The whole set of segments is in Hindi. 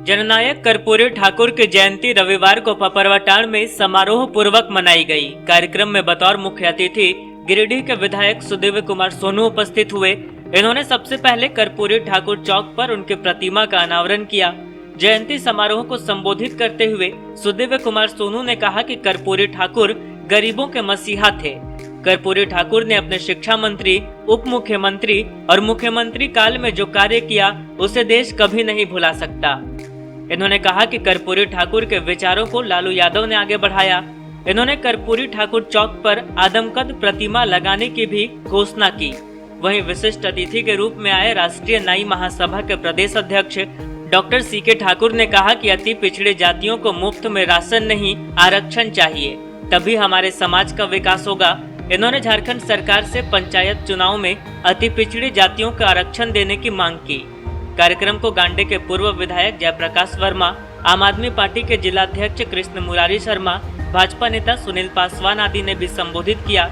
जननायक कर्पूरी ठाकुर की जयंती रविवार को पपरवटाण में समारोह पूर्वक मनाई गई। कार्यक्रम में बतौर मुख्य अतिथि गिरिडीह के विधायक सुदिव्य कुमार सोनू उपस्थित हुए। इन्होंने सबसे पहले कर्पूरी ठाकुर चौक पर उनकी प्रतिमा का अनावरण किया। जयंती समारोह को संबोधित करते हुए सुदिव्य कुमार सोनू ने कहा कि कर्पूरी ठाकुर गरीबों के मसीहा थे। कर्पूरी ठाकुर ने अपने शिक्षा मंत्री, उप मुख्यमंत्री और मुख्यमंत्री काल में जो कार्य किया उसे देश कभी नहीं भुला सकता। इन्होंने कहा कि कर्पूरी ठाकुर के विचारों को लालू यादव ने आगे बढ़ाया। इन्होंने कर्पूरी ठाकुर चौक पर आदमकद प्रतिमा लगाने की भी घोषणा की। वहीं विशिष्ट अतिथि के रूप में आए राष्ट्रीय नाई महासभा के प्रदेश अध्यक्ष डॉक्टर सीके ठाकुर ने कहा कि अति पिछड़े जातियों को मुफ्त में राशन नहीं, आरक्षण चाहिए, तभी हमारे समाज का विकास होगा। इन्होंने झारखंड सरकार से पंचायत चुनाव में अति पिछड़ी जातियों का आरक्षण देने की मांग की। कार्यक्रम को गांडे के पूर्व विधायक जयप्रकाश वर्मा, आम आदमी पार्टी के जिलाध्यक्ष कृष्ण मुरारी शर्मा, भाजपा नेता सुनील पासवान आदि ने भी संबोधित किया।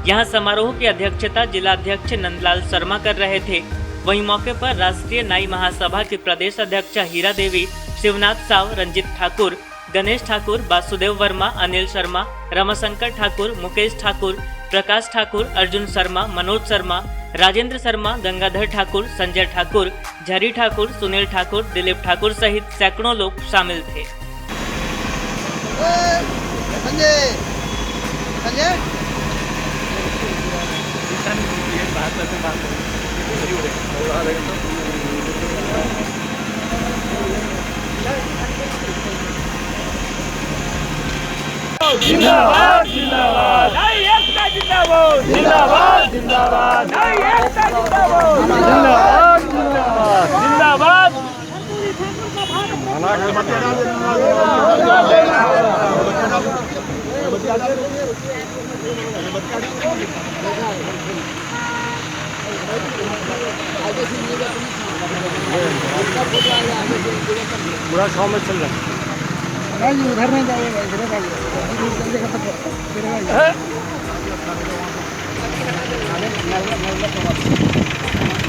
यहां समारोह की अध्यक्षता जिलाध्यक्ष नंदलाल शर्मा कर रहे थे। वहीं मौके पर राष्ट्रीय नाई महासभा की प्रदेश अध्यक्ष हीरा देवी, शिवनाथ साव, रंजित ठाकुर, गणेश ठाकुर, वासुदेव वर्मा, अनिल शर्मा, रमाशंकर ठाकुर, मुकेश ठाकुर, प्रकाश ठाकुर, अर्जुन शर्मा, मनोज शर्मा, राजेंद्र शर्मा, गंगाधर ठाकुर, संजय ठाकुर, झरी ठाकुर, सुनील ठाकुर, दिलीप ठाकुर सहित सैकड़ों लोग शामिल थे। जिंदाबाद जिंदाबाद नाई एकता जिंदाबाद जिंदाबाद जिंदाबाद नाई एकता जिंदाबाद जिंदाबाद जिंदाबाद जिंदाबाद पूरा गाँव में चल रहा है। उधर नहीं जाइएगा, इधर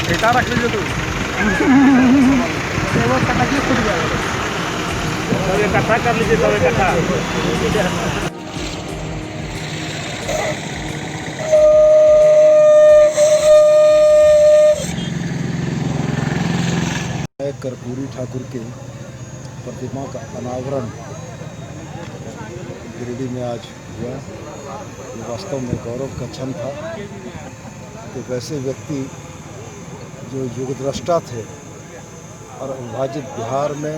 बेटा रख लीजिए तू खुद जाएगा, सब इकट्ठा कर लीजिए, सब इकट्ठा। कर्पूरी ठाकुर के प्रतिमा का अनावरण गिरिडीह में आज हुआ। ये वास्तव में गौरव का क्षण था कि वैसे व्यक्ति जो युगद्रष्टा थे और अविभाजित बिहार में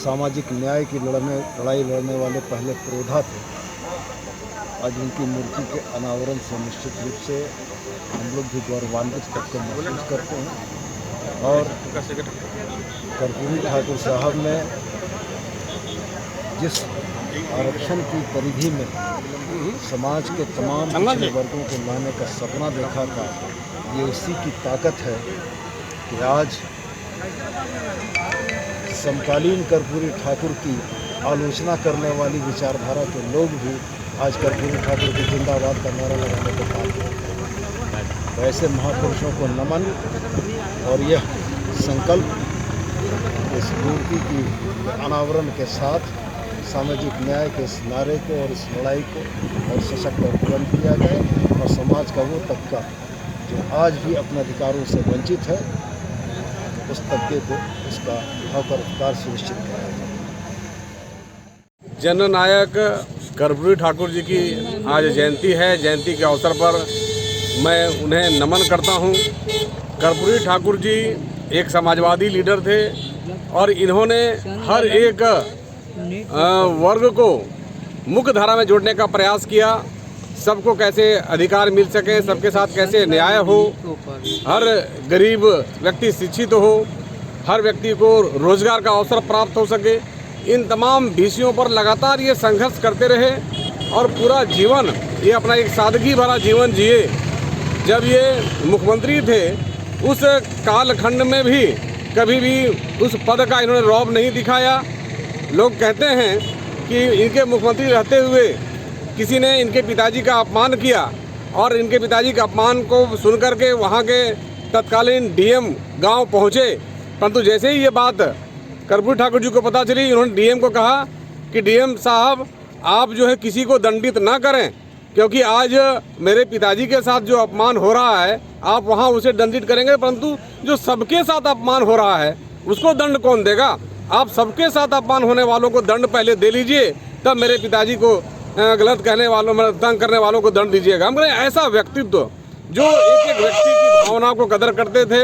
सामाजिक न्याय की लड़ाई लड़ने वाले पहले पुरोधा थे, आज उनकी मूर्ति के अनावरण से निश्चित रूप से हम लोग भी गौरवान्वित करके महसूस करते हैं। और कर्पूरी ठाकुर साहब ने जिस आरक्षण की परिधि में समाज के तमाम पिछड़े वर्गों को लाने का सपना देखा था, ये उसी की ताकत है कि आज समकालीन कर्पूरी ठाकुर की आलोचना करने वाली विचारधारा के लोग भी आज कर्पूरी ठाकुर के जिंदाबाद का नारा लगाने को पाते हैं। वैसे महापुरुषों को नमन और यह संकल्प इस मूर्ति की अनावरण के साथ सामाजिक न्याय के इस नारे को और इस लड़ाई को और सशक्त और बुलंद किया जाए और समाज का वो तबका जो आज भी अपने अधिकारों से वंचित है, उस तबके को इसका हक और अधिकार सुनिश्चित कराया जाए। जननायक कर्पूरी ठाकुर जी की आज जयंती है। जयंती के अवसर पर मैं उन्हें नमन करता हूं। कर्पूरी ठाकुर जी एक समाजवादी लीडर थे और इन्होंने हर एक वर्ग को मुख्य धारा में जोड़ने का प्रयास किया। सबको कैसे अधिकार मिल सके, सबके साथ कैसे न्याय हो, हर गरीब व्यक्ति शिक्षित हो, हर व्यक्ति को रोजगार का अवसर प्राप्त हो सके, इन तमाम विषयों पर लगातार ये संघर्ष करते रहे और पूरा जीवन ये अपना एक सादगी भरा जीवन जिए। जब ये मुख्यमंत्री थे उस कालखंड में भी कभी भी उस पद का इन्होंने रौब नहीं दिखाया। लोग कहते हैं कि इनके मुख्यमंत्री रहते हुए किसी ने इनके पिताजी का अपमान किया और इनके पिताजी के अपमान को सुनकर के वहाँ के तत्कालीन डीएम गांव पहुँचे परंतु जैसे ही ये बात कर्पूरी ठाकुर जी को पता चली, इन्होंने डीएम को कहा कि डीएम साहब आप जो है किसी को दंडित ना करें, क्योंकि आज मेरे पिताजी के साथ जो अपमान हो रहा है आप वहाँ उसे दंडित करेंगे, परंतु जो सबके साथ अपमान हो रहा है उसको दंड कौन देगा? आप सबके साथ अपमान होने वालों को दंड पहले दे लीजिए, तब मेरे पिताजी को गलत कहने वालों, तंग करने वालों को दंड दीजिएगा। हम कहें ऐसा व्यक्तित्व जो एक एक व्यक्ति की भावना को कदर करते थे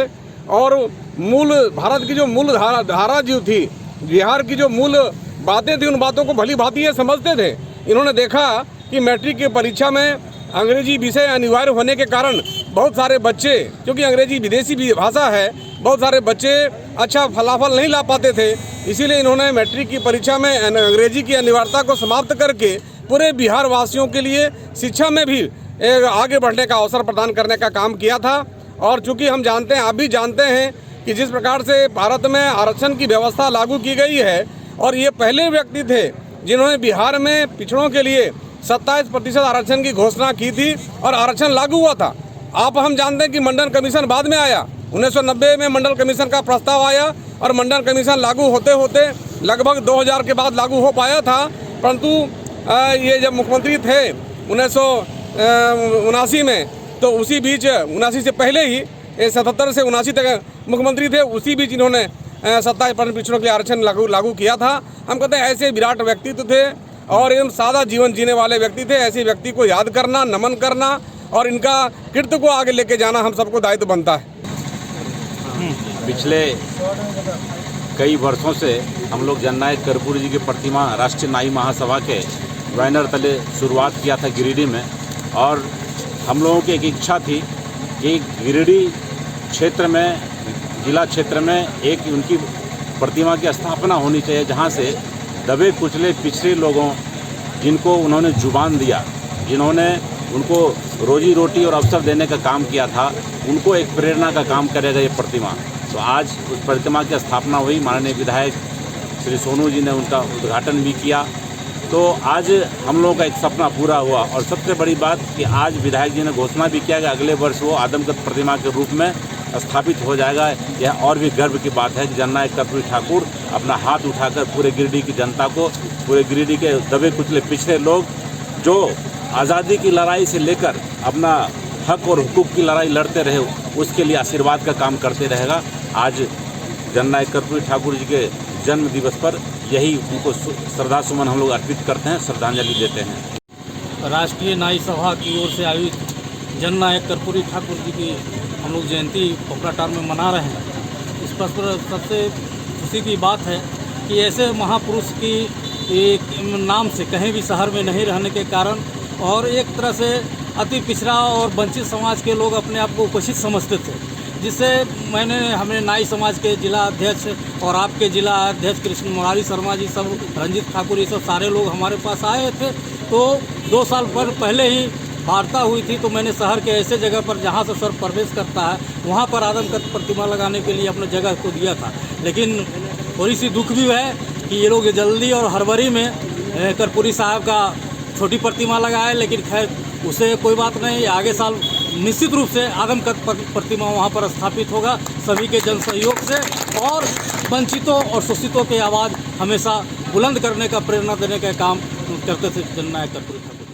और मूल भारत की जो मूल धारा जो थी, बिहार की जो मूल बातें थी, उन बातों को भली भांति ये समझते थे। इन्होंने देखा कि मैट्रिक की परीक्षा में अंग्रेजी विषय अनिवार्य होने के कारण बहुत सारे बच्चे, क्योंकि अंग्रेजी विदेशी भाषा है, बहुत सारे बच्चे अच्छा फलाफल नहीं ला पाते थे, इसीलिए इन्होंने मैट्रिक की परीक्षा में अंग्रेजी की अनिवार्यता को समाप्त करके पूरे बिहार वासियों के लिए शिक्षा में भी आगे बढ़ने का अवसर प्रदान करने का काम किया था। और चूंकि हम जानते हैं, आप भी जानते हैं कि जिस प्रकार से भारत में आरक्षण की व्यवस्था लागू की गई है, और ये पहले व्यक्ति थे जिन्होंने बिहार में पिछड़ों के लिए 27% आरक्षण की घोषणा की थी और आरक्षण लागू हुआ था। हम जानते हैं कि मंडल कमीशन बाद में आया, 1990 में मंडल कमीशन का प्रस्ताव आया और मंडल कमीशन लागू होते होते लगभग 2000 के बाद लागू हो पाया था। परंतु ये जब मुख्यमंत्री थे 1979 में, तो उसी बीच 79 से पहले ही 77 से 79 तक मुख्यमंत्री थे, उसी बीच इन्होंने 27% पिछड़ों के लिए आरक्षण लागू किया था। हम कहते हैं ऐसे विराट व्यक्तित्व थे और एकदम सादा जीवन जीने वाले व्यक्ति थे। ऐसे व्यक्ति को याद करना, नमन करना और इनका कृत्य को आगे लेके जाना हम सबको दायित्व बनता है। पिछले कई वर्षों से हम लोग जननायक कर्पूरी जी की प्रतिमा राष्ट्रीय नाई महासभा के बैनर तले शुरुआत किया था गिरिडीह में, और हम लोगों की एक इच्छा थी कि गिरिडीह क्षेत्र में, जिला क्षेत्र में एक उनकी प्रतिमा की स्थापना होनी चाहिए, जहां से दबे कुचले पिछड़े लोगों, जिनको उन्होंने जुबान दिया, जिन्होंने उनको रोजी रोटी और अवसर देने का काम किया था, उनको एक प्रेरणा का काम करेगा ये प्रतिमा। तो आज उस प्रतिमा की स्थापना हुई, माननीय विधायक श्री सोनू जी ने उनका उद्घाटन भी किया। तो आज हम लोगों का एक सपना पूरा हुआ, और सबसे बड़ी बात कि आज विधायक जी ने घोषणा भी किया कि अगले वर्ष वो आदमकद प्रतिमा के रूप में स्थापित हो जाएगा। यह और भी गर्व की बात है कि जननायक कर्पूरी ठाकुर अपना हाथ उठाकर पूरे गिरिडीह की जनता को, पूरे गिरिडीह के दबे कुचले पिछड़े लोग जो आज़ादी की लड़ाई से लेकर अपना हक और हुकूक की लड़ाई लड़ते रहे, उसके लिए आशीर्वाद का काम करते रहेगा। आज जननायक कर्पूरी ठाकुर जी के जन्म दिवस पर यही उनको श्रद्धा सुमन हम लोग अर्पित करते हैं, श्रद्धांजलि देते हैं। राष्ट्रीय नाई सभा की ओर से आयोजित जननायक कर्पूरी ठाकुर जी की हम लोग जयंती पोखराटार में मना रहे हैं। इस पर सबसे खुशी की बात है कि ऐसे महापुरुष की एक नाम से कहीं भी शहर में नहीं रहने के कारण, और एक तरह से अति पिछड़ा और वंचित समाज के लोग अपने आप को उपेक्षित समझते थे, जिससे हमने नाई समाज के जिला अध्यक्ष और आपके जिला अध्यक्ष कृष्ण मुरारी शर्मा जी, सब रंजीत ठाकुर, ये सब सारे लोग हमारे पास आए थे। तो 2 साल पहले ही वार्ता हुई थी, तो मैंने शहर के ऐसे जगह पर जहाँ से सर प्रवेश करता है वहाँ पर आदमकद प्रतिमा लगाने के लिए अपने जगह को दिया था। लेकिन थोड़ी सी दुख भी है कि ये लोग जल्दी और हड़बड़ी में कर्पूरी साहब का छोटी प्रतिमा लगाए, लेकिन खैर उसे कोई बात नहीं, आगे साल निश्चित रूप से आदमकद प्रतिमा वहाँ पर स्थापित होगा सभी के जन सहयोग से, और वंचितों और शोषितों की आवाज़ हमेशा बुलंद करने का, प्रेरणा देने का काम करते थे जननायक कर्पूरी ठाकुर।